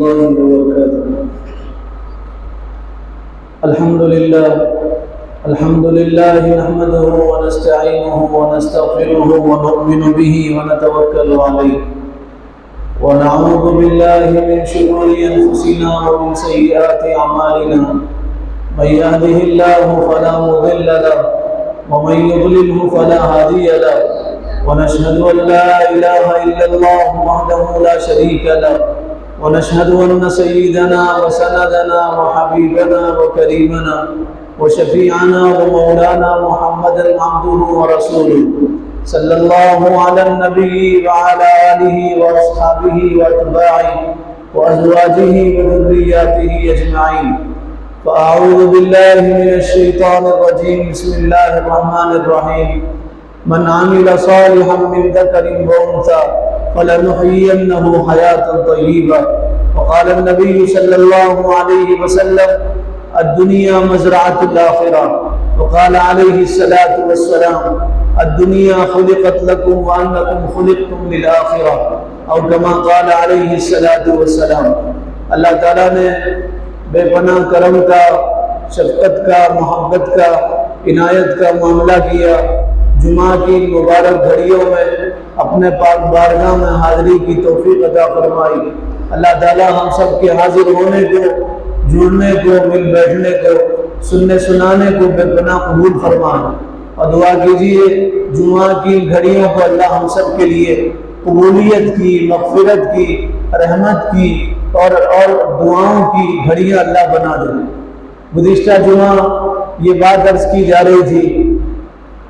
الله وبركاته. الحمد لله نحمده ونستعينه ونستغفره ونؤمن به ونتوكل عليه ونعوذ بالله من شرور أنفسنا ومن سيئات أعمالنا. من يهده الله فلا مضل له ومن يضلله فلا هادي له، ونشهد أن لا إله إلا الله وحده لا شريك له، ونشهد أن سيدنا وسندنا وحبيبنا وكريمنا وشفيعنا ومولانا محمدا عبده ورسوله صلى الله على النبي وعلى آله وأصحابه وأتباعه وأزواجه وذرياته أجمعين. فأعوذ بالله من الشيطان الرجيم. بسم الله الرحمن الرحيم. من عمل صالحا من ذكر وأنثى فلنحيينه حياة طيبة. وقال النبي صلى الله عليه وسلم: الدنيا مزرعة الآخرة. وقال عليه الصلاة والسلام: الدنيا خلقت لكم وأنكم خلقتم للآخرة، أو كما قال عليه الصلاة والسلام. اللہ تعالیٰ نے بے پناہ کرم کا، شفقت کا، محبت کا، عنایت کا معاملہ کیا. جمعہ کی مبارک گھڑیوں میں اپنے پاک بارگاہ میں حاضری کی توفیق عطا فرمائی. اللہ تعالیٰ ہم سب کے حاضر ہونے کو، جڑنے کو، مل بیٹھنے کو، سننے سنانے کو بے پناہ قبول فرمائے. اور دعا کیجیے جمعہ کی گھڑیوں کو اللہ ہم سب کے لیے قبولیت کی، مغفرت کی، رحمت کی اور دعاؤں کی گھڑیاں اللہ بنا دے. گزشتہ جمعہ یہ بات عرض کی جا رہی تھی،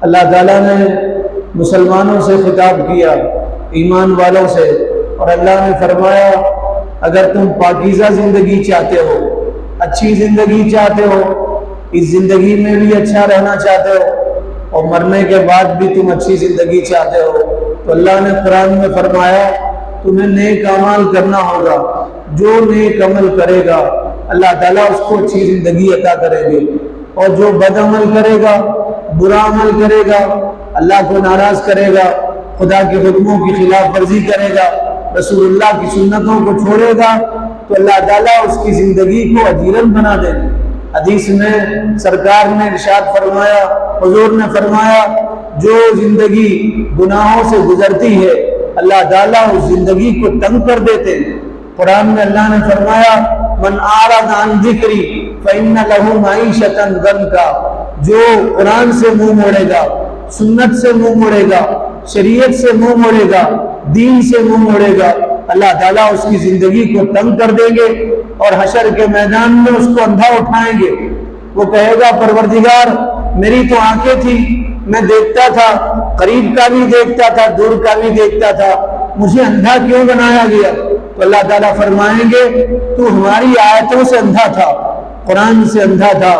اللہ تعالیٰ نے مسلمانوں سے خطاب کیا، ایمان والوں سے، اور اللہ نے فرمایا اگر تم پاکیزہ زندگی چاہتے ہو، اچھی زندگی چاہتے ہو، اس زندگی میں بھی اچھا رہنا چاہتے ہو اور مرنے کے بعد بھی تم اچھی زندگی چاہتے ہو، تو اللہ نے قرآن میں فرمایا تمہیں نیک اعمال کرنا ہوگا. جو نیک عمل کرے گا اللہ تعالیٰ اس کو اچھی زندگی عطا کریں گے، اور جو بد عمل کرے گا، برا عمل کرے گا، اللہ کو ناراض کرے گا، خدا کے حکموں کی خلاف ورزی کرے گا، رسول اللہ کی سنتوں کو چھوڑے گا، تو اللہ تعالیٰ اس کی زندگی کو اجیرن بنا دے گا. حدیث میں سرکار نے ارشاد فرمایا، حضور نے فرمایا جو زندگی گناہوں سے گزرتی ہے اللہ تعالیٰ اس زندگی کو تنگ کر دیتے ہیں. قرآن میں اللہ نے فرمایا من اعرض عن ذکری فإن له معیشة ضنکا. جو قرآن سے منہ موڑے گا، سنت سے منہ موڑے گا، شریعت سے منہ موڑے گا، دین سے منہ موڑے گا، اللہ تعالیٰ اس کی زندگی کو تنگ کر دیں گے اور حشر کے میدان میں اس کو اندھا اٹھائیں گے. وہ کہے گا پروردگار میری تو آنکھیں تھی، میں دیکھتا تھا، قریب کا بھی دیکھتا تھا، دور کا بھی دیکھتا تھا، مجھے اندھا کیوں بنایا گیا؟ تو اللہ تعالیٰ فرمائیں گے تو ہماری آیتوں سے اندھا تھا، قرآن سے اندھا تھا،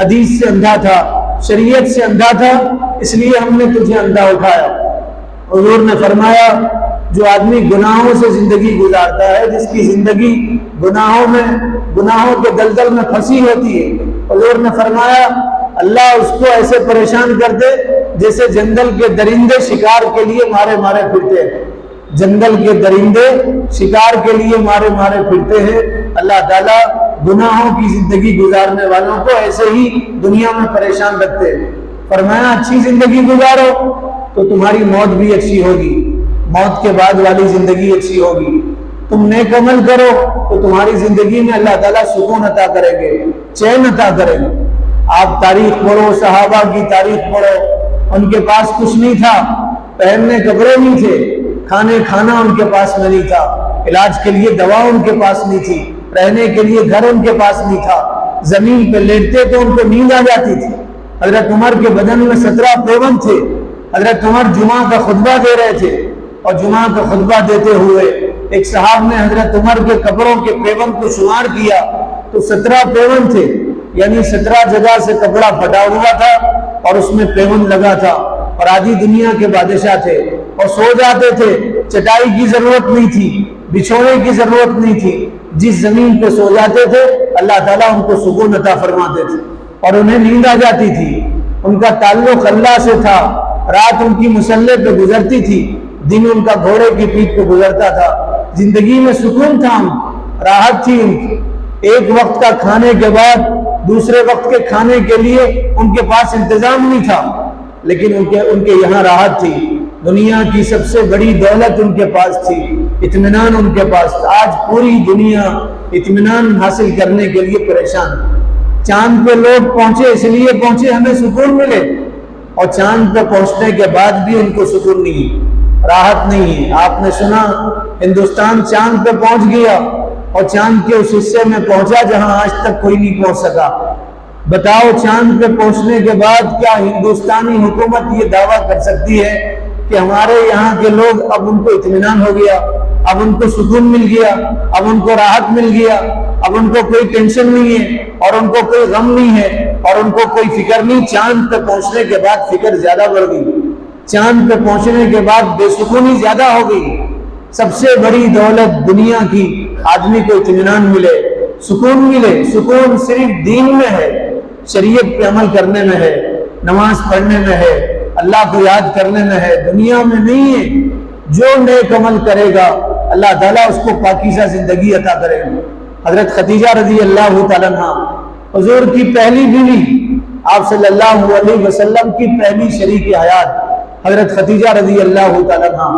حدیث سے اندھا تھا، شریعت سے اندھا تھا، اس لیے ہم نے تجھے اندھا اٹھایا. حضور نے فرمایا جو آدمی گناہوں سے زندگی گزارتا ہے، جس کی زندگی گناہوں کے دلدل میں پھنسی ہوتی ہے، حضور نے فرمایا اللہ اس کو ایسے پریشان کر دے جیسے جنگل کے درندے شکار کے لیے مارے پھرتے ہیں. جنگل کے درندے شکار کے لیے مارے پھرتے ہیں. اللہ تعالیٰ گناہوں کی زندگی گزارنے والوں کو ایسے ہی دنیا میں پریشان رکھتے ہیں. فرمایا اچھی زندگی گزارو تو تمہاری موت بھی اچھی ہوگی، موت کے بعد والی زندگی اچھی ہوگی. تم نیک عمل کرو تو تمہاری زندگی میں اللہ تعالیٰ سکون عطا کریں گے، چین عطا کریں گے. آپ تاریخ پڑھو، صحابہ کی تاریخ پڑھو، ان کے پاس کچھ نہیں تھا، پہننے کپڑے نہیں تھے، کھانا ان کے پاس میں نہیں تھا، علاج کے لیے دوا ان کے پاس نہیں تھی، رہنے کے لیے گھر ان کے پاس نہیں تھا، زمین پہ لیٹتے تو ان کو نیند آ جاتی تھی. حضرت عمر کے بدن میں 17 پیوند تھے. حضرت عمر جمعہ کا خطبہ دے رہے تھے اور جمعہ کا خطبہ دیتے ہوئے ایک صاحب نے حضرت عمر کے کپڑوں کے پیوند کو شمار کیا تو 17 پیوند تھے، یعنی 17 جگہ سے کپڑا پھٹا ہوا تھا اور اس میں پیوند لگا تھا. اور آدھی دنیا کے بادشاہ تھے اور سو جاتے تھے، چٹائی کی ضرورت نہیں تھی، بچھونے کی ضرورت نہیں تھی، جس زمین پہ سو جاتے تھے اللہ تعالیٰ ان کو سکون عطا فرماتے تھے اور انہیں نیند آ جاتی تھی. ان کا تعلق اللہ سے تھا، رات ان کی مسلح پہ گزرتی تھی، دن ان کا گھوڑے کی پیٹھ پہ گزرتا تھا. زندگی میں سکون تھا. راحت تھی ان کی، ایک وقت کا کھانے کے بعد دوسرے وقت کے کھانے کے لیے ان کے پاس انتظام نہیں تھا، لیکن ان کے یہاں راحت تھی، دنیا کی سب سے بڑی دولت ان کے پاس تھی، اطمینان ان کے پاس تھا۔ آج پوری دنیا اطمینان حاصل کرنے کے لیے پریشان، چاند پہ لوگ پہنچے اس لیے پہنچے ہمیں سکون ملے، اور چاند پہ پہنچنے کے بعد بھی ان کو سکون نہیں ہے، راحت نہیں ہے۔ آپ نے سنا ہندوستان چاند پہ پہنچ گیا اور چاند کے اس حصے میں پہنچا جہاں آج تک کوئی نہیں پہنچ سکا۔ بتاؤ چاند پہ پہنچنے کے بعد کیا ہندوستانی حکومت یہ دعویٰ کر سکتی ہے کہ ہمارے یہاں کے لوگ اب ان کو اطمینان ہو گیا، اب ان کو سکون مل گیا، اب ان کو راحت مل گیا، اب ان کو کوئی ٹینشن نہیں ہے اور ان کو کوئی غم نہیں ہے اور ان کو کوئی فکر نہیں؟ چاند پہ پہنچنے کے بعد فکر زیادہ بڑھ گئی، چاند پہ پہنچنے کے بعد بے سکونی زیادہ ہو گئی۔ سب سے بڑی دولت دنیا کی آدمی کو اطمینان ملے، سکون ملے۔ سکون صرف دین میں ہے، شریعت پہ عمل کرنے میں ہے، نماز پڑھنے میں ہے، اللہ کو یاد کرنے میں ہے، دنیا میں نہیں ہے۔ جو نیک عمل کرے گا اللہ تعالیٰ اس کو پاکیزہ زندگی عطا کرے گا۔ حضرت خدیجہ رضی اللہ تعالیٰ عنہ حضور کی پہلی بیوی، آپ صلی اللہ علیہ وسلم کی پہلی شریک حیات حضرت خدیجہ رضی اللہ تعالیٰ عنہ،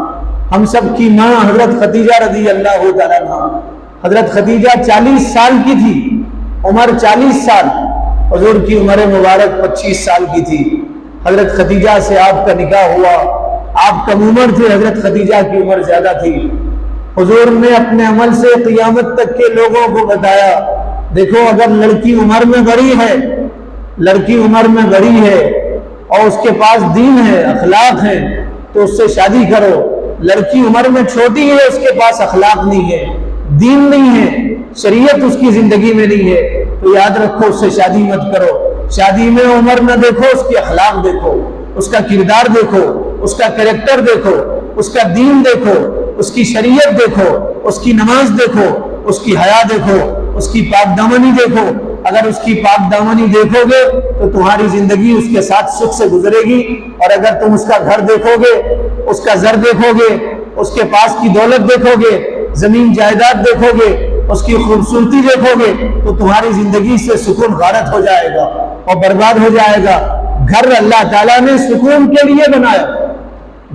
ہم سب کی ماں حضرت خدیجہ رضی اللہ تعالیٰ عنہ۔ حضرت خدیجہ 40 سال کی تھی، عمر 40 سال، حضور کی عمر مبارک 25 سال کی تھی۔ حضرت خدیجہ سے آپ کا نکاح ہوا، آپ کم عمر تھے، حضرت خدیجہ کی عمر زیادہ تھی۔ حضور نے اپنے عمل سے قیامت تک کے لوگوں کو بتایا، دیکھو اگر لڑکی عمر میں بڑی ہے، لڑکی عمر میں بڑی ہے اور اس کے پاس دین ہے، اخلاق ہے، تو اس سے شادی کرو۔ لڑکی عمر میں چھوٹی ہے، اس کے پاس اخلاق نہیں ہے، دین نہیں ہے، شریعت اس کی زندگی میں نہیں ہے، تو یاد رکھو اس سے شادی مت کرو۔ شادی میں عمر نہ دیکھو، اس کی اخلاق دیکھو، اس کا کردار دیکھو، اس کا کریکٹر دیکھو، اس کا دین دیکھو، اس کی شریعت دیکھو، اس کی نماز دیکھو، اس کی حیا دیکھو، اس کی پاک دامنی دیکھو۔ اگر اس کی پاک دامنی دیکھو گے تو تمہاری زندگی اس کے ساتھ سکھ سے گزرے گی، اور اگر تم اس کا گھر دیکھو گے، اس کا زر دیکھو گے، اس کے پاس کی دولت دیکھو گے، زمین جائیداد دیکھو گے، اس کی خوبصورتی دیکھو گے، تو تمہاری زندگی سے سکون غارت ہو جائے گا اور برباد ہو جائے گا۔ گھر اللہ تعالیٰ نے سکون کے لیے بنایا،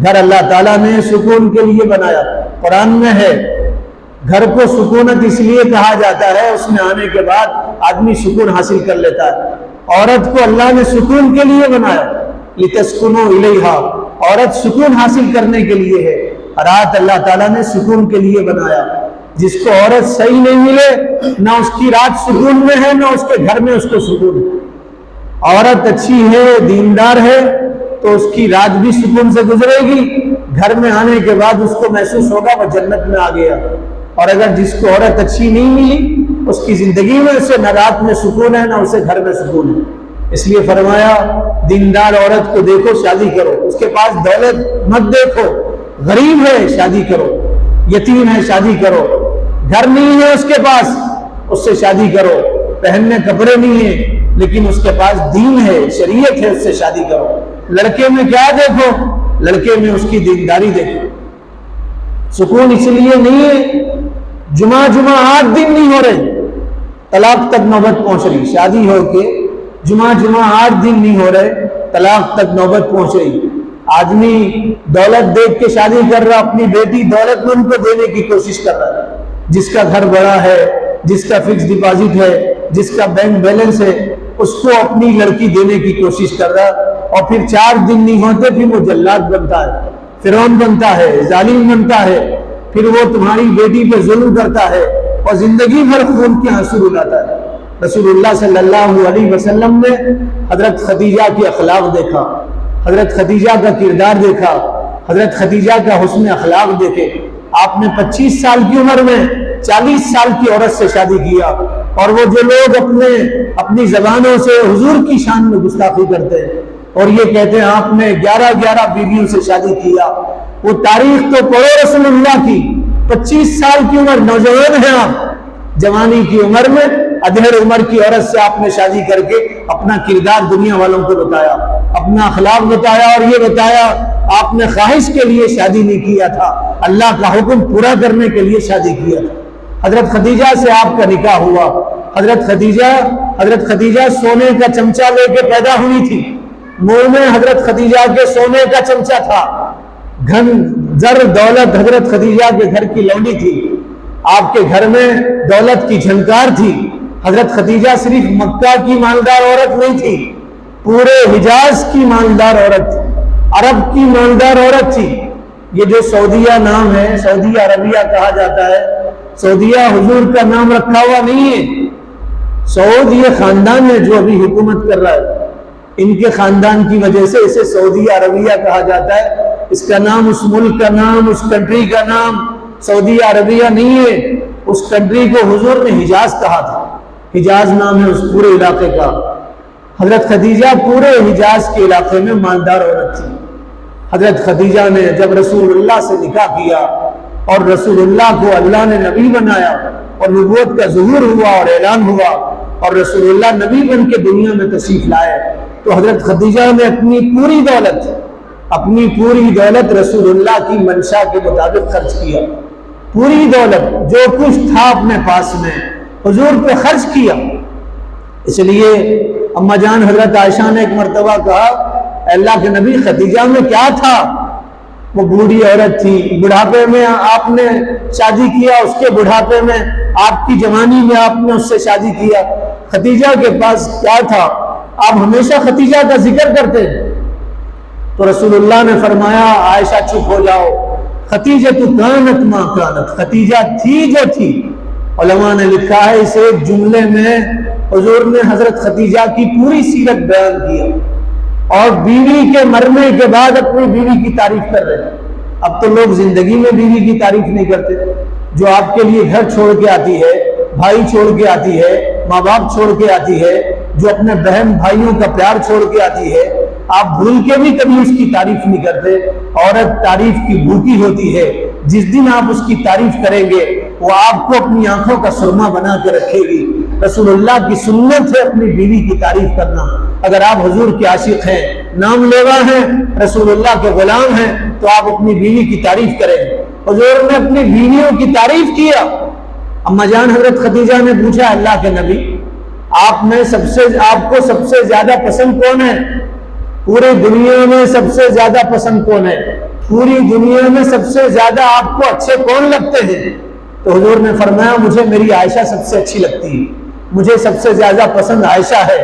گھر اللہ تعالیٰ نے سکون کے لیے بنایا۔ قرآن میں ہے گھر کو سکونت اس لیے کہا جاتا ہے، اس میں آنے کے بعد آدمی سکون حاصل کر لیتا ہے۔ عورت کو اللہ نے سکون کے لیے بنایا، لِتَسْكُنُوا إِلَيْهَا، عورت سکون حاصل کرنے کے لیے ہے۔ رات اللہ تعالیٰ نے سکون کے لیے بنایا۔ جس کو عورت صحیح نہیں ملے، نہ اس کی رات سکون میں ہے، نہ اس کے گھر میں اس کو سکون ہے۔ عورت اچھی ہے، دیندار ہے، تو اس کی رات بھی سکون سے گزرے گی، گھر میں آنے کے بعد اس کو محسوس ہوگا وہ جنت میں آ گیا۔ اور اگر جس کو عورت اچھی نہیں ملی، اس کی زندگی میں اسے نہ رات میں سکون ہے، نہ اسے گھر میں سکون ہے۔ اس لیے فرمایا دیندار عورت کو دیکھو شادی کرو، اس کے پاس دولت مت دیکھو، غریب ہے شادی کرو، یتیم ہے شادی کرو، گھر نہیں ہے اس کے پاس، اس سے شادی کرو، پہننے کپڑے نہیں ہیں لیکن اس کے پاس دین ہے، شریعت ہے، اس سے شادی کرو۔ لڑکے میں کیا دیکھو؟ لڑکے میں اس کی دینداری دیکھو۔ سکون اس لیے نہیں ہے جمعہ 8 دن نہیں ہو رہے، طلاق تک نوبت پہنچ رہی، شادی ہو کے جمعہ 8 دن نہیں ہو رہے، طلاق تک نوبت پہنچ رہی۔ آدمی دولت دیکھ کے شادی کر رہا، اپنی بیٹی دولت مند کو دینے کی کوشش کر رہا ہے، جس کا گھر بڑا ہے، جس کا فکس ڈپازٹ ہے، جس کا بینک بیلنس ہے، اس کو اپنی لڑکی دینے کی کوشش کر رہا، اور پھر 4 دن نہیں ہوتے پھر وہ جلاد بنتا ہے، فرعون بنتا ہے، ظالم بنتا ہے، پھر وہ تمہاری بیٹی پہ ظلم کرتا ہے اور زندگی بھر خون کے آنسو رلاتا ہے۔ رسول اللہ صلی اللہ علیہ وسلم نے حضرت خدیجہ کی اخلاق دیکھا، حضرت خدیجہ کا کردار دیکھا، حضرت خدیجہ کا حسن اخلاق دیکھے۔ آپ نے 25 سال کی عمر میں 40 سال کی عورت سے شادی کیا، اور وہ جو لوگ اپنی زبانوں سے حضور کی شان میں گستاخی کرتے ہیں اور یہ کہتے ہیں آپ نے 11 بیویوں سے شادی کیا، وہ تاریخ تو پڑھو رسول اللہ کی۔ 25 سال کی عمر، نوجوان ہیں آپ، جوانی کی عمر میں ادھیڑ عمر کی عورت سے آپ نے شادی کر کے اپنا کردار دنیا والوں کو بتایا، اپنا اخلاق بتایا، اور یہ بتایا آپ نے خواہش کے لیے شادی نہیں کیا تھا، اللہ کا حکم پورا کرنے کے لیے شادی کیا تھا۔ حضرت خدیجہ سے آپ کا نکاح ہوا. حضرت خدیجہ سونے کا چمچہ لے کے پیدا ہوئی تھی. منہ میں حضرت خدیجہ کے سونے کا چمچہ تھا. گھن زر دولت حضرت خدیجہ کے گھر کی لونڈی تھی. آپ کے گھر میں دولت کی جھنکار تھی. حضرت خدیجہ صرف مکہ کی مالدار عورت نہیں تھی، پورے حجاز کی مالدار عورت تھی، عرب کی مالدار عورت تھی. یہ جو سعودیہ نام ہے، سعودی عربیہ کہا جاتا ہے، سعودیہ حضور کا نام رکھا ہوا نہیں ہے. سعود یہ خاندان ہے جو ابھی حکومت کر رہا ہے، ان کے خاندان کی وجہ سے اسے سعودی عربیہ کہا جاتا ہے. اس کا نام، اس ملک کا نام، اس کنٹری کا نام سعودی عربیہ نہیں ہے. اس کنٹری کو حضور نے حجاز کہا تھا. حجاز نام ہے اس پورے علاقے کا. حضرت خدیجہ پورے حجاز کے علاقے میں مالدار عورت تھی. حضرت خدیجہ نے جب رسول اللہ سے نکاح کیا اور رسول اللہ کو اللہ نے نبی بنایا اور نبوت کا ظہور ہوا اور اعلان ہوا اور رسول اللہ نبی بن کے دنیا میں تشریف لائے، تو حضرت خدیجہ نے اپنی پوری دولت رسول اللہ کی منشا کے مطابق خرچ کیا. پوری دولت جو کچھ تھا اپنے پاس میں حضور پہ خرچ کیا. اس لیے اما جان حضرت عائشہ نے ایک مرتبہ کہا، اے اللہ کے نبی خدیجہ میں کیا تھا؟ وہ بوڑھی عورت تھی، بڑھاپے میں آپ نے شادی کیا، اس کے بڑھاپے میں آپ کی جوانی میں آپ نے اس سے شادی کیا. خدیجہ کے پاس کیا تھا؟ آپ ہمیشہ خدیجہ کا ذکر کرتے ہیں. تو رسول اللہ نے فرمایا، عائشہ چپ ہو جاؤ، خدیجہ تو کانت ما کانت، خدیجہ تھی جو تھی. علماء نے لکھا ہے اس ایک جملے میں حضور نے حضرت خدیجہ کی پوری سیرت بیان کیا اور بیوی کے مرنے کے بعد اپنی بیوی کی تعریف کر رہے ہیں. اب تو لوگ زندگی میں بیوی کی تعریف نہیں کرتے. جو آپ کے لیے گھر چھوڑ کے آتی ہے، بھائی چھوڑ کے آتی ہے، ماں باپ چھوڑ کے آتی ہے، جو اپنے بہن بھائیوں کا پیار چھوڑ کے آتی ہے، آپ بھول کے بھی کبھی اس کی تعریف نہیں کرتے. عورت تعریف کی بھوکی ہوتی ہے. جس دن آپ اس کی تعریف کریں گے وہ آپ کو اپنی آنکھوں کا سرما بنا کے رکھے گی. رسول اللہ کی سنت ہے اپنی بیوی کی تعریف کرنا. اگر آپ حضور کے عاشق ہیں، نام لیوا ہیں، رسول اللہ کے غلام ہیں، تو آپ اپنی بیوی کی تعریف کریں. حضور نے اپنی بیویوں کی تعریف کیا. اما جان حضرت خدیجہ نے پوچھا، اللہ کے نبی آپ کو سب سے زیادہ پسند کون ہے؟ پوری دنیا میں سب سے زیادہ پسند کون ہے؟ پوری دنیا میں سب سے زیادہ آپ کو اچھے کون لگتے ہیں؟ تو حضور نے فرمایا، مجھے میری عائشہ سب سے اچھی لگتی ہے، مجھے سب سے زیادہ پسند عائشہ ہے.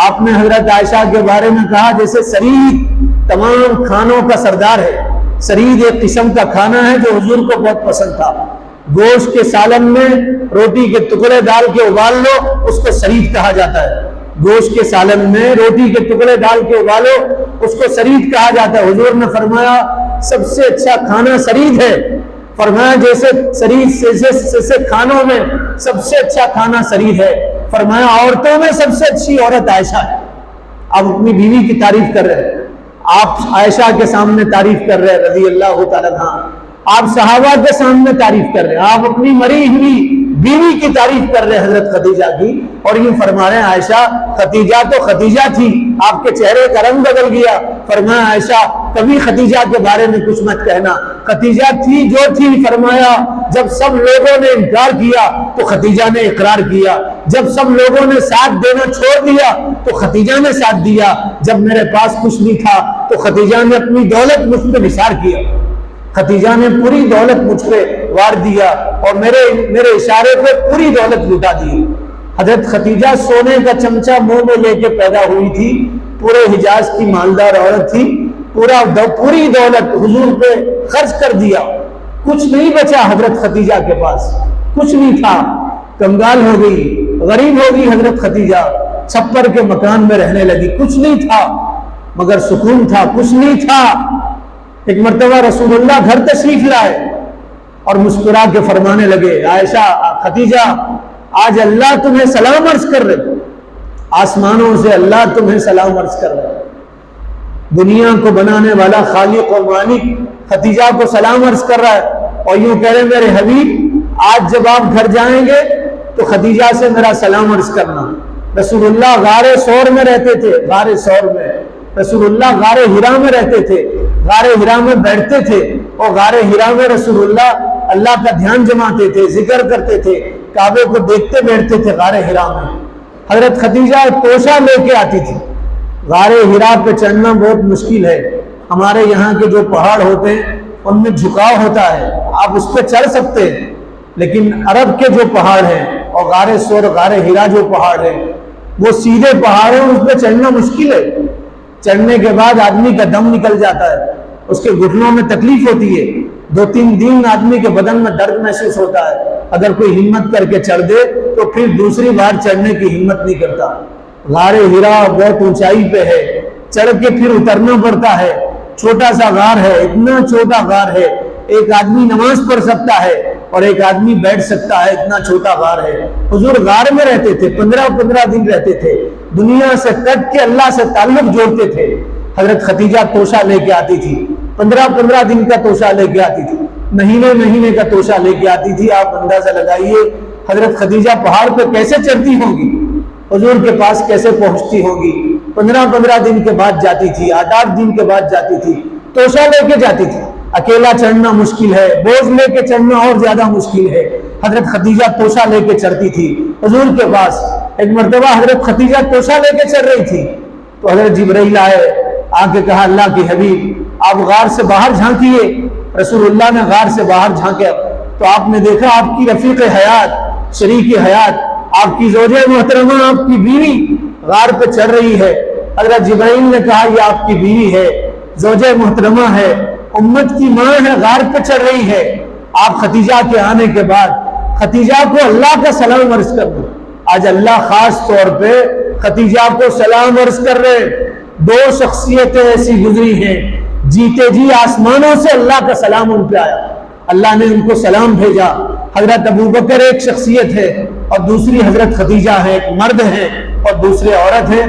آپ نے حضرت عائشہ کے بارے میں کہا جیسے سرید تمام کھانوں کا سردار ہے. سرید ایک قسم کا کھانا ہے جو حضور کو بہت پسند تھا. گوشت کے سالن میں روٹی کے ٹکڑے ڈال کے ابال لو، اس کو سرید کہا جاتا ہے. گوشت کے سالن میں روٹی کے ٹکڑے ڈال کے ابالو، اس کو سرید کہا جاتا ہے. حضور نے فرمایا سب سے اچھا کھانا سرید ہے. فرمایا جیسے سرید سے کھانوں میں سب سے اچھا کھانا سرید ہے. فرمایا عورتوں میں سب سے اچھی عورت عائشہ ہے. آپ اپنی بیوی کی تعریف کر رہے ہیں، آپ عائشہ کے سامنے تعریف کر رہے ہیں رضی اللہ تعالیٰ عنہا. آپ صحابہ کے سامنے تعریف کر رہے ہیں، آپ اپنی مری ہوئی بیوی کی تعریف کر رہے ہیں حضرت خدیجہ کی. اور یہ فرما رہے ہیں عائشہ خدیجہ تو خدیجہ تھی، آپ کے چہرے کا رنگ بدل گیا. فرمایا عائشہ کبھی خدیجہ کے بارے میں کچھ مت کہنا، خدیجہ تھی جو تھی. فرمایا جب سب لوگوں نے انکار کیا تو خدیجہ نے اقرار کیا، جب سب لوگوں نے ساتھ دینا چھوڑ دیا تو خدیجہ نے ساتھ دیا، جب میرے پاس کچھ نہیں تھا تو خدیجہ نے اپنی دولت مجھ پہ نثار کیا. خدیجہ نے پوری دولت مجھ پہ وار دیا اور میرے اشارے پہ پوری دولت لٹا دی. حضرت خدیجہ سونے کا چمچہ منہ میں لے کے پیدا ہوئی تھی، پورے حجاز کی مالدار عورت تھی. پوری دولت حضور پہ خرچ کر دیا، کچھ نہیں بچا حضرت خدیجہ کے پاس، کچھ نہیں تھا. کنگال ہو گئی، غریب ہو گئی حضرت خدیجہ، چھپر کے مکان میں رہنے لگی. کچھ نہیں تھا مگر سکون تھا، کچھ نہیں تھا. ایک مرتبہ رسول اللہ گھر تشریف لائے اور مسکرا کے فرمانے لگے، عائشہ خدیجہ آج اللہ تمہیں سلام عرض کر رہے، آسمانوں سے اللہ تمہیں سلام عرض کر رہے. دنیا کو بنانے والا خالق و مالک خدیجہ کو سلام عرض کر رہا ہے اور یوں کہہ رہے میرے حبیب آج جب آپ گھر جائیں گے تو خدیجہ سے میرا سلام عرض کرنا. رسول اللہ غار ثور میں رہتے تھے، غار ثور میں رسول اللہ غار ہرا میں رہتے تھے، غار ہرا میں بیٹھتے تھے اور غار ہرا میں رسول اللہ اللہ کا دھیان جماتے تھے، ذکر کرتے تھے، کعبے کو دیکھتے بیٹھتے تھے غار حرا میں۔ حضرت خدیجہ ایک توشہ لے کے آتی تھی۔ غار حرا پہ چڑھنا بہت مشکل ہے، ہمارے یہاں کے جو پہاڑ ہوتے ہیں ان میں جھکاؤ ہوتا ہے، آپ اس پہ چڑھ سکتے ہیں، لیکن عرب کے جو پہاڑ ہیں اور غار سور غار حرا جو پہاڑ ہے وہ سیدھے پہاڑ ہیں، اس پہ چڑھنا مشکل ہے۔ چڑھنے کے بعد آدمی کا دم نکل جاتا ہے، اس کے گھٹنوں میں تکلیف ہوتی ہے، 2-3 دن آدمی کے بدن میں درد محسوس ہوتا ہے۔ اگر کوئی ہمت کر کے چڑھ دے تو پھر دوسری بار چڑھنے کی ہمت نہیں کرتا۔ غار حرا بہت اونچائی پہ ہے، چڑھ کے پھر اترنا پڑتا ہے، چھوٹا سا غار ہے، اتنا چھوٹا غار ہے، ایک آدمی نماز پڑھ سکتا ہے اور ایک آدمی بیٹھ سکتا ہے، اتنا چھوٹا غار ہے۔ حضور غار میں رہتے تھے، 15 دن رہتے تھے، دنیا سے کٹ کے اللہ سے تعلق جوڑتے تھے۔ حضرت خدیجہ توشہ لے کے آتی تھی، 15 دن کا توشہ لے کے آتی تھی، مہینے کا توشہ لے کے آتی تھی۔ آپ اندازہ لگائیے حضرت خدیجہ پہاڑ پہ کیسے چڑھتی ہوں گی، حضور کے پاس کیسے پہنچتی ہوں گی۔ 15 دن کے بعد جاتی تھی، 8 دن کے بعد جاتی تھی، توشہ لے کے جاتی تھی۔ اکیلا چڑھنا مشکل ہے، بوجھ لے کے چڑھنا اور زیادہ مشکل ہے۔ حضرت خدیجہ توشہ لے کے چڑھتی تھی حضور کے پاس۔ ایک مرتبہ حضرت خدیجہ توشہ لے کے چڑھ رہی تھی تو حضرت جبرائیل آئے، آ کے کہا اللہ کی حبیب آپ غار سے باہر جھانکیے۔ رسول اللہ نے غار سے باہر جھانکے تو آپ نے دیکھا آپ کی رفیق حیات، شریک حیات، آپ کی زوجہ محترمہ، آپ کی بیوی غار پہ چڑھ رہی ہے۔ حضرت جبرائیل نے کہا یہ آپ کی بیوی ہے، زوجہ محترمہ ہے، امت کی ماں ہے، غار پہ چڑھ رہی ہے۔ آپ خدیجہ کے آنے کے بعد خدیجہ کو اللہ کا سلام عرض کر دو۔ آج اللہ خاص طور پہ خدیجہ کو سلام عرض کر رہے۔ 2 شخصیتیں ایسی گزری ہیں، جیتے جی آسمانوں سے اللہ کا سلام ان پہ آیا، اللہ نے ان کو سلام بھیجا۔ حضرت ابوبکر ایک شخصیت ہے اور دوسری حضرت خدیجہ ہے، ایک مرد ہے اور دوسرے عورت ہے،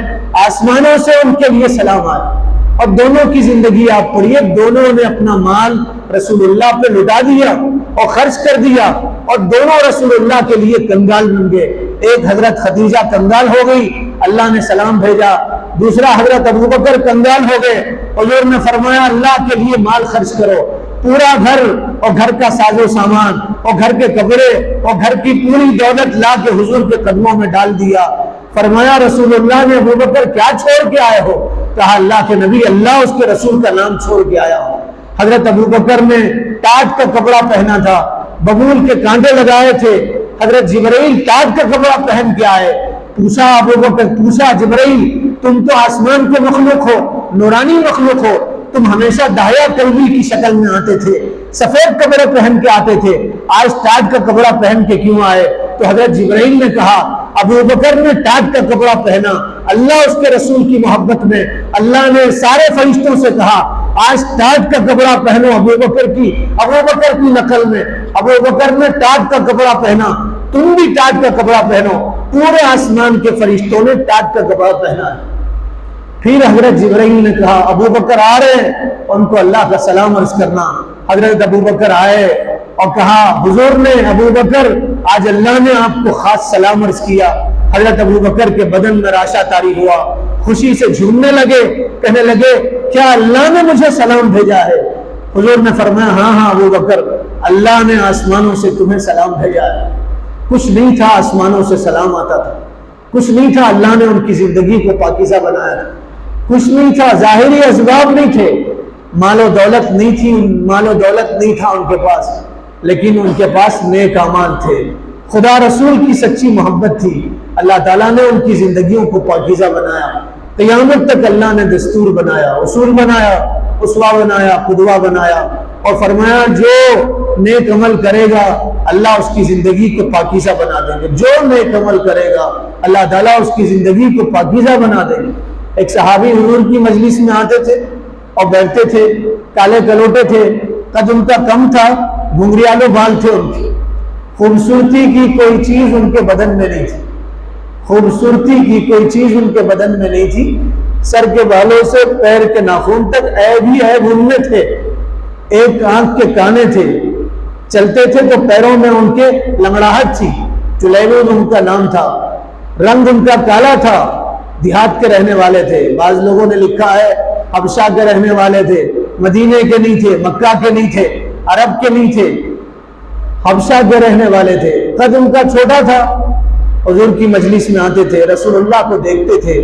آسمانوں سے ان کے لیے سلام آیا۔ اور دونوں کی زندگی آپ پڑھیے، دونوں نے اپنا مال رسول اللہ پہ لٹا دیا اور خرچ کر دیا، اور دونوں رسول اللہ کے لیے کنگال بن گئے۔ ایک حضرت خدیجہ کنگال ہو گئی، اللہ نے سلام بھیجا، دوسرا حضرت ابوبکر کنگال ہو گئے، حضور نے فرمایا اللہ کے لیے مال خرچ کرو، پورا گھر اور گھر کا ساز و سامان اور گھر کے کپڑے اور گھر کی پوری دولت لا کے حضور کے قدموں میں ڈال دیا۔ فرمایا رسول اللہ نے ابوبکر کیا چھوڑ کے آئے ہو؟ کہا اللہ کے نبی اللہ اس کے رسول کا نام چھوڑ کے آیا ہوں۔ حضرت ابوبکر نے ٹاٹ کا کپڑا پہنا تھا، ببول کے کانٹے لگائے تھے، حضرت جبرائیل ٹاٹ کا کپڑا پہن کے آئے۔ پوچھا ابوبکر، پوچھا جبرائیل تم تو آسمان کے مخلوق ہو، نورانی مخلوق ہو، تم ہمیشہ داہیا کلبی کی شکل میں آتے تھے، سفید کپڑے پہن کے آتے تھے، آج ٹاٹ کا کپڑا پہن کے کیوں آئے؟ تو حضرت جبرائیل نے کہا ابوبکر نے ٹاٹ کا کپڑا پہنا، اللہ اس کے رسول کی محبت میں اللہ نے سارے فرشتوں سے کہا آج ٹاٹ کا کپڑا پہنو ابوبکر کی نقل میں، ابوبکر نے ٹاٹ کا کپڑا پہنا، تم بھی ٹاٹ کا کپڑا پہنو، پورے آسمان کے فرشتوں نے ٹاٹ کا کپڑا پہنا ہے۔ پھر حضرت جبرائیل نے کہا ابوبکر آ رہے ہیں، ان کو اللہ کا سلام عرض کرنا۔ حضرت ابوبکر آئے اور کہا حضور نے ابوبکر آج اللہ نے آپ کو خاص سلام عرض کیا۔ حضرت ابوبکر کے بدن میں راشا طاری ہوا، خوشی سے جھومنے لگے، کہنے لگے کیا اللہ نے مجھے سلام بھیجا ہے؟ حضور نے فرمایا ہاں ابوبکر، اللہ نے آسمانوں سے تمہیں سلام بھیجا ہے۔ کچھ نہیں تھا آسمانوں سے سلام آتا تھا، کچھ نہیں تھا، اللہ نے ان کی زندگی کو پاکیزہ بنایا تھا، کچھ نہیں تھا، ظاہری اسباب نہیں تھے، مال و دولت نہیں تھا ان کے پاس، لیکن ان کے پاس نیک اعمال تھے، خدا رسول کی سچی محبت تھی، اللہ تعالیٰ نے ان کی زندگیوں کو پاکیزہ بنایا۔ قیامت تک اللہ نے دستور بنایا، اصول بنایا، اسوہ بنایا، قدوہ بنایا، اور فرمایا جو نیک عمل کرے گا اللہ اس کی زندگی کو پاکیزہ بنا دیں گے، جو نیک عمل کرے گا اللہ تعالیٰ اس کی زندگی کو پاکیزہ بنا دیں گے۔ ایک صحابی حضور کی مجلس میں آتے تھے اور بیٹھتے تھے، کالے کلوٹے تھے، قد ان کا کم تھا، گھنگریالو بال تھے ان کی، خوبصورتی کی کوئی چیز ان کے بدن میں نہیں تھی، خوبصورتی کی کوئی چیز ان کے بدن میں نہیں تھی، سر کے بالوں سے پیر کے ناخن تک عیب ہی عیب ان میں تھے، ایک آنکھ کے کانے تھے، چلتے تھے تو پیروں میں ان کے لنگڑاہٹ تھی، چلیلون ان کا نام تھا، رنگ ان کا کالا تھا، دیہات کے رہنے والے تھے، بعض لوگوں نے لکھا ہے حبشہ کے رہنے والے تھے، مدینے کے نہیں تھے، مکہ کے نہیں تھے، عرب کے نہیں تھے، حبشہ کے رہنے والے تھے، قد ان کا چھوٹا تھا، حضور کی مجلس میں آتے تھے، رسول اللہ کو دیکھتے تھے،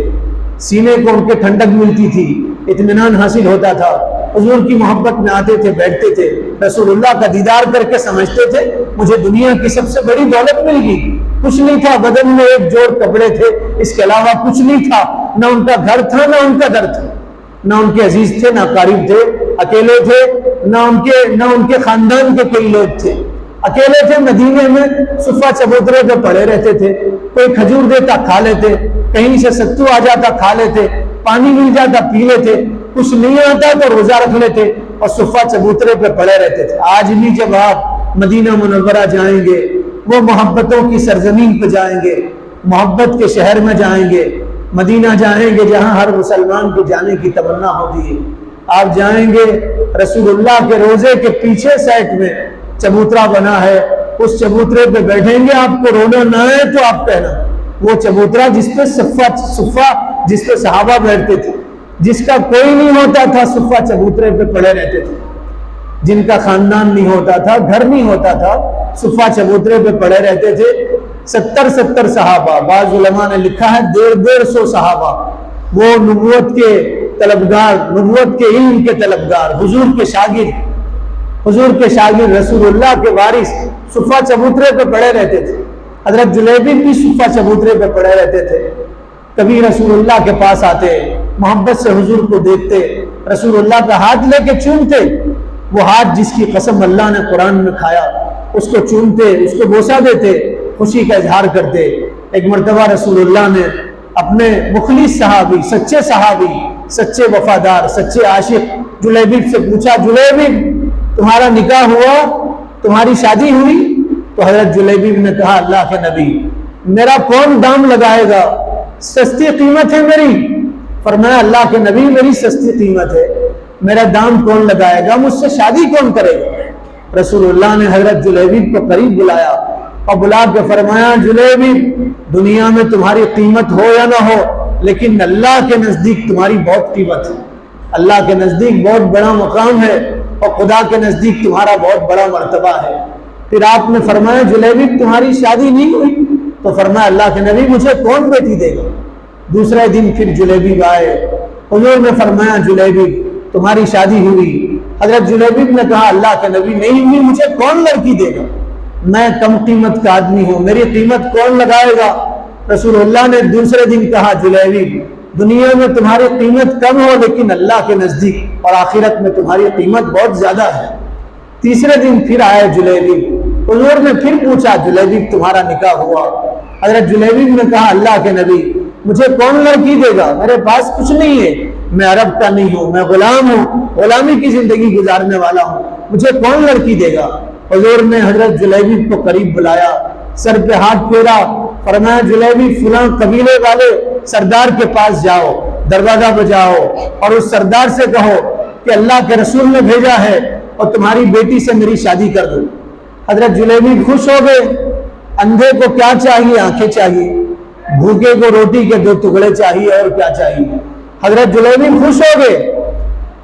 سینے کو ان کے ٹھنڈک ملتی تھی، اطمینان حاصل ہوتا تھا، حضور کی محبت میں آتے تھے، بیٹھتے تھے، رسول اللہ کا دیدار کر کے سمجھتے تھے مجھے دنیا کی سب سے بڑی دولت مل گئی۔ کچھ نہیں تھا، بدن میں ایک جوڑ کپڑے تھے، اس کے علاوہ کچھ نہیں تھا، نہ ان کا گھر تھا نہ ان کا در تھا، نہ ان کے عزیز تھے نہ قریب تھے، اکیلے تھے، نہ ان کے خاندان کے کوئی لوگ تھے، اکیلے تھے، مدینے میں صفہ چبوترے پہ پڑے رہتے تھے، کوئی کھجور دیتا کھا لیتے، کہیں سے ستو آ جاتا کھا لیتے، پانی مل جاتا پی لیتے، کچھ نہیں آتا تو روزہ رکھ لیتے اور صفہ چبوترے پہ پڑے رہتے تھے۔ آج بھی جب آپ مدینہ منورہ جائیں گے، وہ محبتوں کی سرزمین پہ جائیں گے، محبت کے شہر میں جائیں گے، مدینہ جائیں گے جہاں ہر مسلمان کو جانے کی تمنا ہوتی ہے، آپ جائیں گے رسول اللہ کے روزے کے پیچھے سائڈ میں چبوترا بنا ہے، اس چبوترے پہ بیٹھیں گے، آپ کو رونا نہ آئے تو آپ کہنا وہ چبوترا جس پہ صفہ جس پہ صحابہ بیٹھتے تھے، جس کا کوئی نہیں ہوتا تھا صفہ چبوترے پہ پڑے رہتے تھے، جن کا خاندان نہیں ہوتا تھا، گھر نہیں ہوتا تھا، صفہ چبوترے پہ پڑے رہتے تھے، 70 صحابہ، بعض علماء نے لکھا ہے 150 صحابہ، وہ نبوت کے طلبگار، نبوت کے علم کے طلبگار، حضور کے شاگرد رسول اللہ کے وارث صفہ چبوترے پہ پڑے رہتے تھے۔ حضرت جلیبی بھی صفہ چبوترے پہ پڑے رہتے تھے، کبھی رسول اللہ کے پاس آتے، محبت سے حضور کو دیکھتے، رسول اللہ کا ہاتھ لے کے چومتے، وہ ہاتھ جس کی قسم اللہ نے قرآن میں کھایا، اس کو چومتے، اس کو بوسہ دیتے، خوشی کا اظہار کرتے۔ ایک مرتبہ رسول اللہ نے اپنے مخلص صحابی، سچے وفادار، سچے عاشق جلیبی سے پوچھا، جلیبی تمہارا نکاح ہوا، تمہاری شادی ہوئی؟ تو حضرت جلیبی نے کہا اللہ کے نبی میرا کون دام لگائے گا، سستی قیمت ہے میری۔ فرمایا اللہ کے نبی میری سستی قیمت ہے، میرا دام کون لگائے گا، مجھ سے شادی کون کرے گا؟ رسول اللہ نے حضرت جلیبی کو قریب بلایا اور بلا کے فرمایا جلیبی دنیا میں تمہاری قیمت ہو یا نہ ہو لیکن اللہ کے نزدیک تمہاری بہت قیمت ہے، اللہ کے نزدیک بہت بڑا مقام ہے اور خدا کے نزدیک تمہارا بہت بڑا مرتبہ ہے۔ پھر آپ نے فرمایا جلیبی تمہاری شادی نہیں ہوئی؟ تو فرمایا اللہ کے نبی مجھے کون بیٹی دے گا؟ دوسرے دن پھر جلیبی آئے، حضور نے فرمایا جلیبی تمہاری شادی ہوئی؟ حضرت جلیبی نے کہا اللہ کے نبی نہیں ہوئی، مجھے کون لڑکی دے گا؟ میں کم قیمت کا آدمی ہوں، میری قیمت کون لگائے گا؟ رسول اللہ نے دوسرے دن کہا جلیبی دنیا میں تمہاری قیمت کم ہو لیکن اللہ کے نزدیک اور آخرت میں تمہاری قیمت بہت زیادہ ہے۔ تیسرے دن پھر آئے جلیبی، حضور نے پھر پوچھا جلیبی تمہارا نکاح ہوا؟ حضرت جلیبی نے کہا اللہ کے نبی مجھے کون لڑکی دے گا، میرے پاس کچھ نہیں ہے، میں عرب کا نہیں ہوں، میں غلام ہوں، غلامی کی زندگی گزارنے والا ہوں، مجھے کون لڑکی دے گا؟ حضور نے حضرت جلیبی کو قریب بلایا، سر پہ ہاتھ پھیرا، فرمایا جلیبی فلاں قبیلے والے سردار کے پاس جاؤ، دروازہ بجاؤ اور اس سردار سے کہو کہ اللہ کے رسول نے بھیجا ہے اور تمہاری بیٹی سے میری شادی کر دو۔ حضرت جلیبی خوش ہو گئے، اندھے کو کیا چاہیے؟ آنکھیں چاہیے، بھوکے کو روٹی کے 2 ٹکڑے چاہیے، اور کیا چاہیے؟ حضرت جلیبی خوش ہو گئے،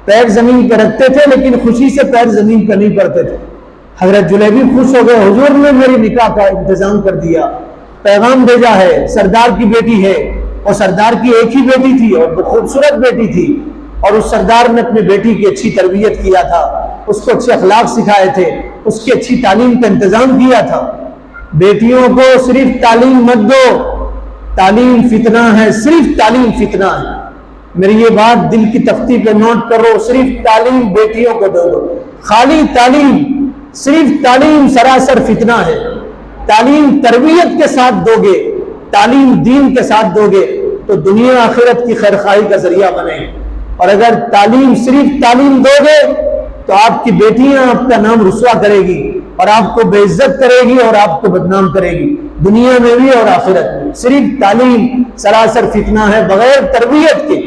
پیر زمین پہ رکھتے تھے لیکن خوشی سے پیر زمین پہ نہیں پڑتے تھے۔ حضرت جلیبی خوش ہو گئے، حضور نے میری نکاح کا انتظام کر دیا، پیغام بھیجا ہے، سردار کی بیٹی ہے، اور سردار کی ایک ہی بیٹی تھی اور خوبصورت بیٹی تھی، اور اس سردار نے اپنی بیٹی کی اچھی تربیت کیا تھا، اس کو اچھے اخلاق سکھائے تھے، اس کی اچھی تعلیم کا انتظام کیا تھا۔ بیٹیوں کو صرف تعلیم مت دو، تعلیم فتنہ ہے، صرف تعلیم فتنہ ہے۔ میری یہ بات دل کی تختی پہ نوٹ کرو، صرف تعلیم بیٹیوں کو دو، خالی تعلیم، صرف تعلیم سراسر فتنہ ہے۔ تعلیم تربیت کے ساتھ دو گے، تعلیم دین کے ساتھ دو گے تو دنیا آخرت کی خیرخواہی کا ذریعہ بنے، اور اگر تعلیم صرف تعلیم دو گے تو آپ کی بیٹیاں آپ کا نام رسوا کرے گی اور آپ کو بے عزت کرے گی اور آپ کو بدنام کرے گی، دنیا میں بھی اور آخرت میں۔ صرف تعلیم سراسر فتنہ ہے بغیر تربیت کے،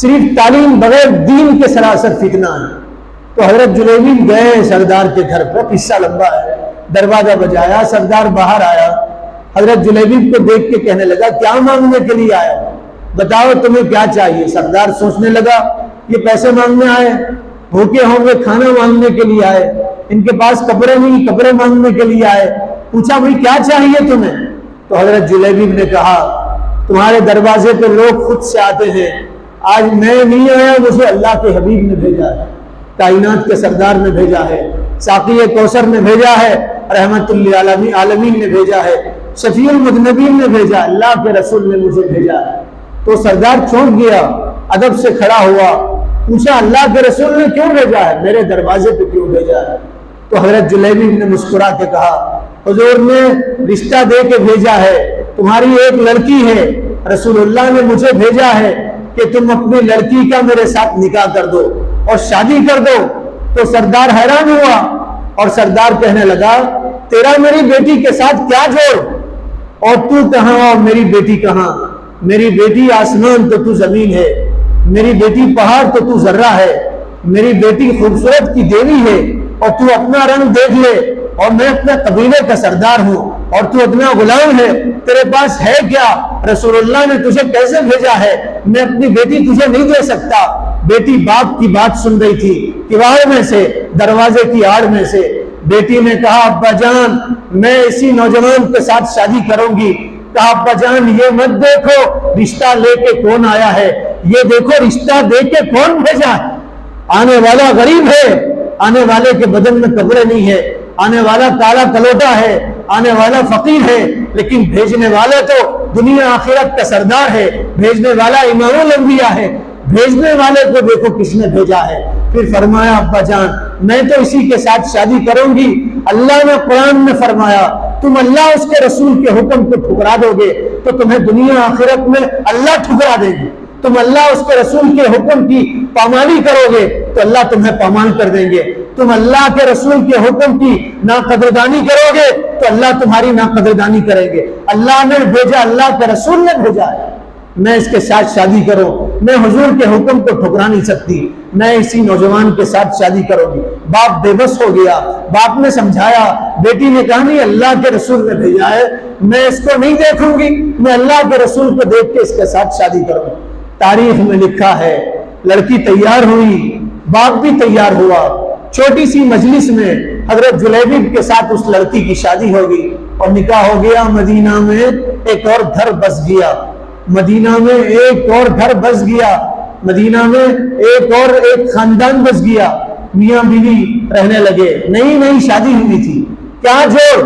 صرف تعلیم بغیر دین کے سراسر فتنہ ہے۔ تو حضرت جلیبی گئے سردار کے گھر پر، قصہ لمبا ہے، دروازہ بجایا، سردار باہر آیا، حضرت جلیبی کو دیکھ کے کہنے لگا کیا مانگنے کے لیے آیا، بتاؤ تمہیں کیا چاہیے؟ سردار سوچنے لگا یہ پیسے مانگنے آئے، بھوکے ہوں گے، کھانا مانگنے کے لیے آئے، ان کے پاس کپڑے نہیں، کپڑے مانگنے کے لیے آئے. پوچھا بھائی کیا چاہیے تمہیں؟ تو حضرت جلیبیب نے کہا تمہارے دروازے پہ لوگ خود سے آتے ہیں، آج میں نہیں آیا، مجھے اللہ کے حبیب نے بھیجا ہے، کائنات کے سردار نے بھیجا ہے، ساقی کوثر نے بھیجا ہے، رحمت للعالمین نے بھیجا ہے، شفیع المذنبین نے بھیجا، اللہ کے رسول نے مجھے بھیجا ہے. تو سردار چونک گیا، ادب سے کھڑا ہوا، پوچھا اللہ کے رسول نے کیوں بھیجا ہے، میرے دروازے پہ کیوں بھیجا ہے؟ تو حضرت جلیبیب نے مسکرا کے کہا حضور نے رشتہ دے کے بھیجا ہے، تمہاری ایک لڑکی ہے، رسول اللہ نے مجھے بھیجا ہے کہ تم اپنی لڑکی کا میرے ساتھ نکاح کر دو اور شادی کر دو. تو سردار حیران ہوا اور سردار کہنے لگا تیرا میری بیٹی کے ساتھ کیا جوڑ، اور تو کہاں اور میری بیٹی کہاں؟ میری بیٹی آسمان تو تو زمین ہے، میری بیٹی پہاڑ تو تو ذرہ ہے، میری بیٹی خوبصورت کی دیوی ہے، اور تو اپنا رنگ دیکھ لے، اور میں اپنے قبیلے کا سردار ہوں اور تو اتنا غلام ہے، تیرے پاس ہے کیا؟ رسول اللہ نے تجھے کیسے بھیجا ہے؟ میں اپنی بیٹی تجھے نہیں دے سکتا. بیٹی باپ کی بات سن رہی تھی کیوار میں سے، دروازے کی آڑ میں سے. بیٹی نے کہا ابا جان میں اسی نوجوان کے ساتھ شادی کروں گی. کہا ابا جان یہ مت دیکھو رشتہ لے کے کون آیا ہے، یہ دیکھو رشتہ دے کے کون بھیجا ہے. آنے والا غریب ہے، آنے والے کے بدن میں کپڑے نہیں ہے، آنے والا کالا کلوٹا ہے، آنے والا فقیر ہے، لیکن بھیجنے والا تو دنیا آخرت کا سردار ہے، بھیجنے والا امام الانبیاء ہے. بھیجنے والے کو دیکھو کس نے بھیجا ہے. پھر فرمایا ابا جان میں تو اسی کے ساتھ شادی کروں گی. اللہ نے قرآن میں فرمایا تم اللہ اس کے رسول کے حکم کو ٹھکرا دو گے تو تمہیں دنیا آخرت میں اللہ ٹھکرا دے گی. تم اللہ اس کے رسول کے حکم کی پامالی کرو گے تو اللہ تمہیں پامال کر دیں گے. تم اللہ کے رسول کے حکم کی ناقدردانی کرو گے تو اللہ تمہاری ناقدردانی کریں گے. اللہ نے بھیجا، اللہ کے رسول نے بھیجا ہے، میں اس کے ساتھ شادی کروں. میں حضور کے حکم کو ٹھکرا نہیں سکتی، میں اسی نوجوان کے ساتھ شادی کروں گی. باپ بے بس ہو گیا. باپ نے سمجھایا، بیٹی نے کہا نہیں اللہ کے رسول نے بھیجا ہے، میں اس کو نہیں دیکھوں گی، میں اللہ کے رسول کو دیکھ کے اس کے ساتھ شادی کروں. تاریخ میں لکھا ہے لڑکی تیار ہوئی، باپ بھی تیار ہوا. چھوٹی سی مجلس میں حضرت جلیبیب کے ساتھ اس لڑکی کی شادی ہو گئی اور نکاح ہو گیا. مدینہ میں ایک اور گھر بس گیا، مدینہ میں ایک اور گھر بس گیا، مدینہ میں ایک خاندان بس گیا. میاں بیوی رہنے لگے، نئی شادی ہوئی تھی. کیا جوڑ؟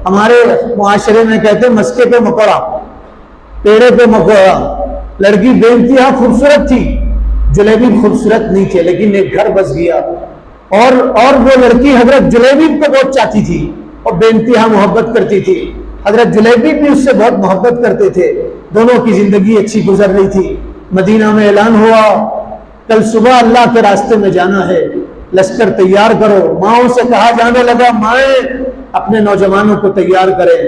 ہمارے معاشرے میں کہتے مسکے پہ مکوڑا، پیڑے پہ مکوڑا. لڑکی بے انتہا خوبصورت تھی، جلیبیب خوبصورت نہیں تھے، لیکن ایک گھر بس گیا. اور وہ لڑکی حضرت جلیبیب کو بہت چاہتی تھی اور بے انتہا محبت کرتی تھی. حضرت جلیبیب بھی اس سے بہت محبت کرتے تھے. دونوں کی زندگی اچھی گزر رہی تھی. مدینہ میں اعلان ہوا کل صبح اللہ کے راستے میں جانا ہے، لشکر تیار کرو. ماؤں سے کہا جانے لگا مائیں اپنے نوجوانوں کو تیار کریں.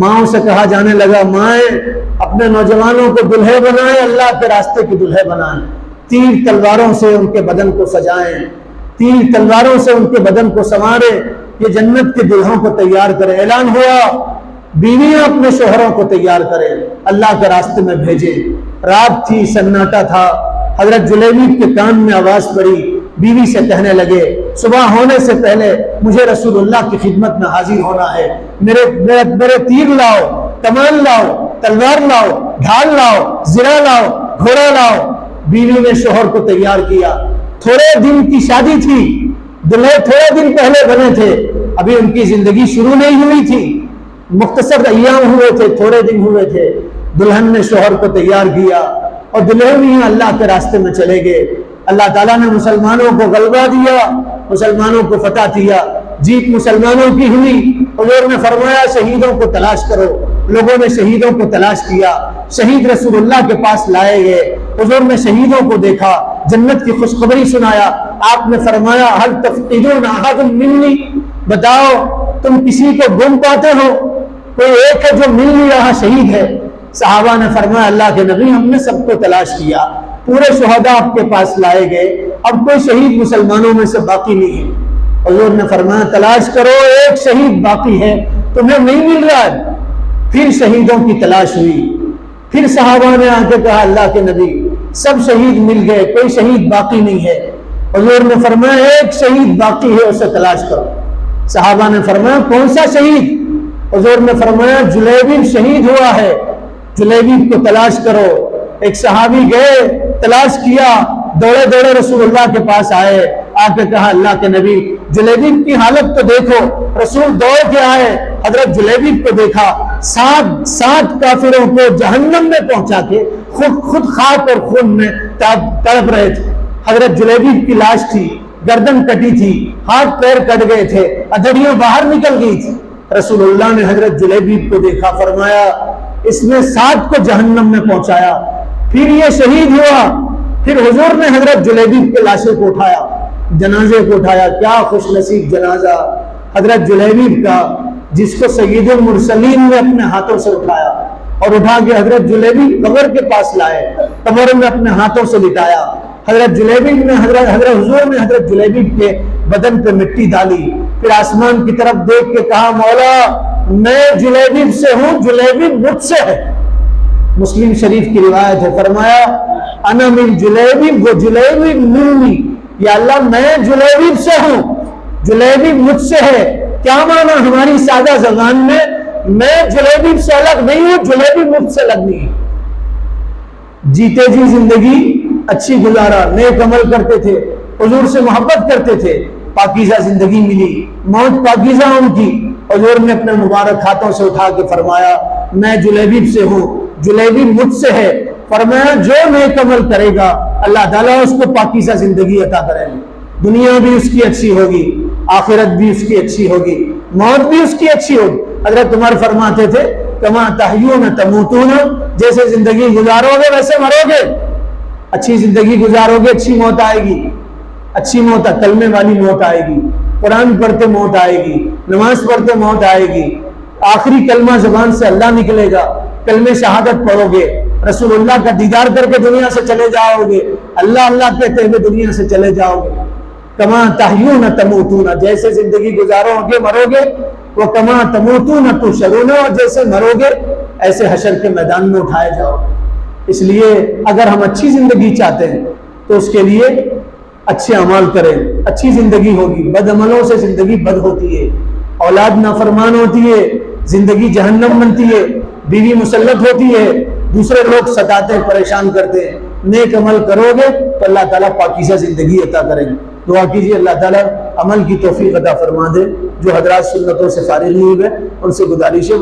ماؤں سے کہا جانے لگا مائیں اپنے نوجوانوں کو دلہے بنائیں، اللہ کے راستے کی دلہے بنائیں. تیر تلواروں سے ان کے بدن کو سجائیں، تیر تلواروں سے ان کے بدن کو سنواریں، یہ جنت کے دلہوں کو تیار کریں. اعلان ہوا بیویاں اپنے شوہروں کو تیار کریں، اللہ کے راستے میں بھیجیں. رات تھی، سناٹا تھا. حضرت جلیبیب کے کان میں آواز پڑی. بیوی سے کہنے لگے صبح ہونے سے پہلے مجھے رسول اللہ کی خدمت میں حاضر ہونا ہے. میرے تیر لاؤ، کمان لاؤ، تلوار لاؤ، ڈھال لاؤ، زرہ لاؤ، گھوڑا لاؤ. بیوی نے شوہر کو تیار کیا. تھوڑے دن کی شادی تھی، دلہے تھوڑے دن پہلے بنے تھے، ابھی ان کی زندگی شروع نہیں ہوئی تھی، مختصر ایام ہوئے تھے، تھوڑے دن ہوئے تھے. دلہن نے شوہر کو تیار کیا اور دلہے بھی اللہ کے راستے میں چلے گئے. اللہ تعالیٰ نے مسلمانوں کو غلبہ دیا، مسلمانوں کو فتح دیا، جیت مسلمانوں کی ہوئی. حضور نے فرمایا شہیدوں کو تلاش کرو. لوگوں نے شہیدوں کو تلاش کیا، شہید رسول اللہ کے پاس لائے گئے. حضور نے شہیدوں کو دیکھا، جنت کی خوشخبری سنایا. آپ نے فرمایا هل تفقدون احد منی، بتاؤ تم کسی کو گم پاتے ہو؟ کوئی ایک ہے جو مل نہیں رہا، شہید ہے. صحابہ نے فرمایا اللہ کے نبی ہم نے سب کو تلاش کیا، پورے شہداء آپ کے پاس لائے گئے، اب کوئی شہید مسلمانوں میں سے باقی نہیں ہے. حضور نے فرمایا تلاش کرو، ایک شہید باقی ہے، تمہیں نہیں مل رہا ہے. پھر شہیدوں کی تلاش ہوئی. پھر صحابہ نے آ کے کہا اللہ کے نبی سب شہید مل گئے، کوئی شہید باقی نہیں ہے. حضور نے فرمایا ایک شہید باقی ہے، اسے تلاش کرو. صحابہ نے فرمایا کون سا شہید؟ حضور نے فرمایا جلیبیب شہید ہوا ہے، جلیبیب کو تلاش کرو۔ ایک صحابی گئے، تلاش کیا، دوڑے دوڑے رسول اللہ کے پاس آئے، آ کے کہا اللہ کے نبی جلیبیب کی حالت تو دیکھو۔ رسول دوڑ کے آئے، حضرت جلیبیب کو دیکھا، سات کافروں کو جہنم میں پہنچا کے خود خاک اور خون میں تڑپ رہے تھے۔ حضرت جلیبیب کی لاش تھی، گردن کٹی تھی، ہاتھ پیر کٹ گئے تھے، ادھڑیاں باہر نکل گئی تھی۔ رسول اللہ نے حضرت جلیبیب کو دیکھا، فرمایا اس نے 7 کو جہنم میں پہنچایا، پھر یہ شہید ہوا۔ پھر حضور نے حضرت جلیبیب کے لاشے کو اٹھایا، جنازے کو اٹھایا۔ کیا خوش نصیب جنازہ حضرت جلیبیب کا، جس کو سید المرسلین نے اپنے ہاتھوں سے اٹھایا اور اٹھا کے حضرت جلیبیب قبر کے پاس لائے، قبر میں اپنے ہاتھوں سے لٹایا۔ حضرت جلیبیب نے حضرت حضور نے حضرت جلیبیب کے بدن پہ مٹی ڈالی، پھر آسمان کی طرف دیکھ کے کہا مولا میں جلیبیب سے ہوں، جلیبیب مجھ سے ہے۔ مسلم شریف کی روایت ہے، فرمایا انا من جلیبیب و جلیبیب منی، یا اللہ میں جلیبیب سے ہوں، جلیبیب مجھ سے ہے۔ کیا معنی ہماری سادہ زبان میں جلیبیب سے الگ نہیں ہوں، جلیبیب مجھ سے الگ نہیں۔ جیتے جی زندگی اچھی گزارا، نیک عمل کرتے تھے، حضور سے محبت کرتے تھے، پاکیزہ زندگی ملی، موت پاکیزہ ان کی۔ حضور نے اپنے مبارک ہاتھوں سے اٹھا کے فرمایا میں جلیبیب سے ہوں، جلیبیب مجھ سے ہے۔ فرمایا جو نیک عمل کرے گا اللہ تعالیٰ اس کو پاکیزہ زندگی عطا کرے گا، دنیا بھی اس کی اچھی ہوگی، آخرت بھی اس کی اچھی ہوگی، موت بھی اس کی اچھی ہوگی۔ حضرت عمر فرماتے تھے کما تحیون تموتون، جیسے زندگی گزارو گے ویسے مرو گے۔ اچھی زندگی گزارو گے اچھی موت آئے گی، اچھی موت کلمے والی موت آئے گی، قرآن پڑھتے موت آئے گی، نماز پڑھتے موت آئے گی، آخری کلمہ زبان سے اللہ نکلے گا، کلمہ شہادت پڑھو گے، رسول اللہ کا دیدار کر کے دنیا سے چلے جاؤ گے، اللہ اللہ کہتے ہوئے دنیا سے چلے جاؤ گے۔ کما تحیون تموتون، جیسے زندگی گزارو گے مرو گے، وہ کما تموتون تحشرون، اور جیسے مرو گے ایسے حشر کے میدان میں اٹھائے جاؤ گے۔ اس لیے اگر ہم اچھی زندگی چاہتے ہیں تو اس کے لیے اچھے اعمال کریں، اچھی زندگی ہوگی۔ بد عملوں سے زندگی بد ہوتی ہے، اولاد نافرمان ہوتی ہے، زندگی جہنم بنتی ہے، بیوی مسلط ہوتی ہے، دوسرے لوگ ستاتے پریشان کرتے ہیں۔ نیک عمل کرو گے تو اللہ تعالیٰ پاکیزہ زندگی عطا کریں گے۔ دعا کیجیے اللہ تعالیٰ عمل کی توفیق عطا فرما دے۔ جو حضرات سنتوں سے فارغ نہیں ہوئے ان سے گزارش ہے